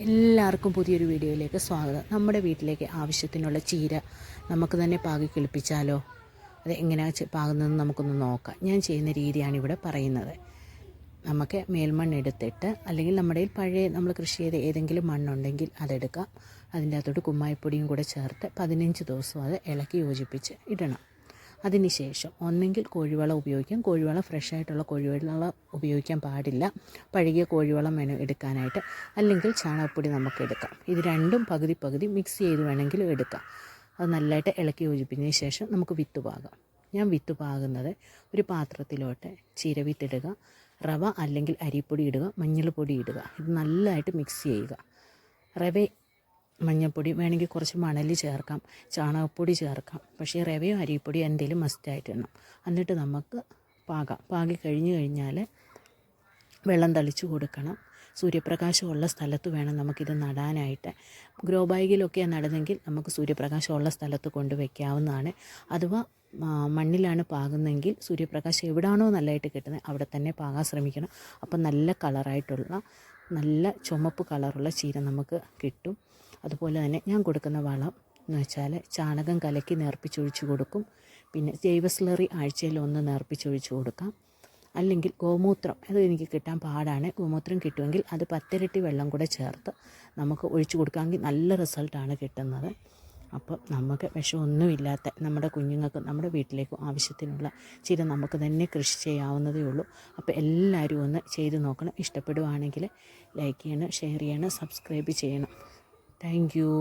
എല്ലാവർക്കും പുതിയൊരു വീഡിയോയിലേക്ക് സ്വാഗതം. നമ്മുടെ വീട്ടിലേക്ക് ആവശ്യത്തിനുള്ള ചീര നമുക്ക് തന്നെ പാകി കിളിപ്പിച്ചാലോ? അത് എങ്ങനെയാണ് പാകുന്നതെന്ന് നമുക്കൊന്ന് നോക്കാം. ഞാൻ ചെയ്യുന്ന രീതിയാണ് ഇവിടെ പറയുന്നത്. നമുക്ക് മേൽമണ്ണ് എടുത്തിട്ട്, അല്ലെങ്കിൽ നമ്മുടെ പഴയ നമ്മൾ കൃഷി ചെയ്ത ഏതെങ്കിലും മണ്ണുണ്ടെങ്കിൽ അതെടുക്കാം. അതിൻ്റെ അകത്തോട്ട് കുമ്മായപ്പൊടിയും കൂടെ ചേർത്ത് 15 ദിവസം അത് ഇളക്കി യോജിപ്പിച്ച് ഇടണം. അതിനുശേഷം ഒന്നെങ്കിൽ കോഴിവളം ഉപയോഗിക്കാം. കോഴിവളം ഫ്രഷായിട്ടുള്ള കോഴിവളം ഉപയോഗിക്കാൻ പാടില്ല. പഴകിയ കോഴിവളം വേണം എടുക്കാനായിട്ട്. അല്ലെങ്കിൽ ചാണകപ്പൊടി നമുക്ക് എടുക്കാം. ഇത് രണ്ടും പകുതി പകുതി മിക്സ് ചെയ്ത് വേണമെങ്കിലും എടുക്കാം. അത് നല്ലതായിട്ട് ഇളക്കി യോജിപ്പിച്ചതിന് ശേഷം നമുക്ക് വിത്ത് പാകാം. ഞാൻ വിത്ത് പാകുന്നത് ഒരു പാത്രത്തിലോട്ട് ചീരവിത്തിടുക, റവ അല്ലെങ്കിൽ അരിപ്പൊടി ഇടുക, മഞ്ഞൾപ്പൊടി ഇടുക. ഇത് നല്ലതായിട്ട് മിക്സ് ചെയ്യുക. റവ മഞ്ഞൾപ്പൊടി വേണമെങ്കിൽ കുറച്ച് മണൽ ചേർക്കാം, ചാണകപ്പൊടി ചേർക്കാം. പക്ഷേ റവയോ അരിപ്പൊടിയോ എന്തെങ്കിലും മസ്റ്റായിട്ട് ഇടണം. എന്നിട്ട് നമുക്ക് പാകാം. പാകി കഴിഞ്ഞാൽ വെള്ളം തളിച്ച് കൊടുക്കണം. സൂര്യപ്രകാശമുള്ള സ്ഥലത്ത് വേണം നമുക്കിത് നടാനായിട്ട്. ഗ്രോ ബാഗിലൊക്കെയാണ് നടുന്നെങ്കിൽ നമുക്ക് സൂര്യപ്രകാശമുള്ള സ്ഥലത്ത് കൊണ്ട് വയ്ക്കാവുന്നതാണ്. അഥവാ മണ്ണിലാണ് പാകുന്നതെങ്കിൽ സൂര്യപ്രകാശം എവിടാണോ നല്ലതായിട്ട് കിട്ടുന്നത് അവിടെ തന്നെ പാകാൻ ശ്രമിക്കണം. അപ്പം നല്ല കളറായിട്ടുള്ള, നല്ല ചുമപ്പ് കളറുള്ള ചീര നമുക്ക് കിട്ടും. അതുപോലെ തന്നെ ഞാൻ കൊടുക്കുന്ന വളം എന്ന് വെച്ചാൽ ചാണകം കലക്കി നേർപ്പിച്ചൊഴിച്ച് കൊടുക്കും. പിന്നെ ജൈവ സ്ലറി ആഴ്ചയിൽ 1 നേർപ്പിച്ചൊഴിച്ച് കൊടുക്കാം. അല്ലെങ്കിൽ ഗോമൂത്രം, അത് എനിക്ക് കിട്ടാൻ പാടാണ്. ഗോമൂത്രം കിട്ടുമെങ്കിൽ അത് 10 ഇരട്ടി വെള്ളം കൂടെ ചേർത്ത് നമുക്ക് ഒഴിച്ച് കൊടുക്കാമെങ്കിൽ നല്ല റിസൾട്ടാണ് കിട്ടുന്നത്. അപ്പോൾ നമുക്ക് വിഷമൊന്നുമില്ലാത്ത നമ്മുടെ കുഞ്ഞുങ്ങൾക്കും നമ്മുടെ വീട്ടിലേക്കും ആവശ്യത്തിനുള്ള ചീര നമുക്ക് തന്നെ കൃഷി ചെയ്യാവുന്നതേ ഉള്ളൂ. അപ്പോൾ എല്ലാവരും ഒന്ന് ചെയ്ത് നോക്കണം. ഇഷ്ടപ്പെടുവാണെങ്കിൽ ലൈക്ക് ചെയ്യണം, ഷെയർ ചെയ്യണം, സബ്സ്ക്രൈബ് ചെയ്യണം. Thank you.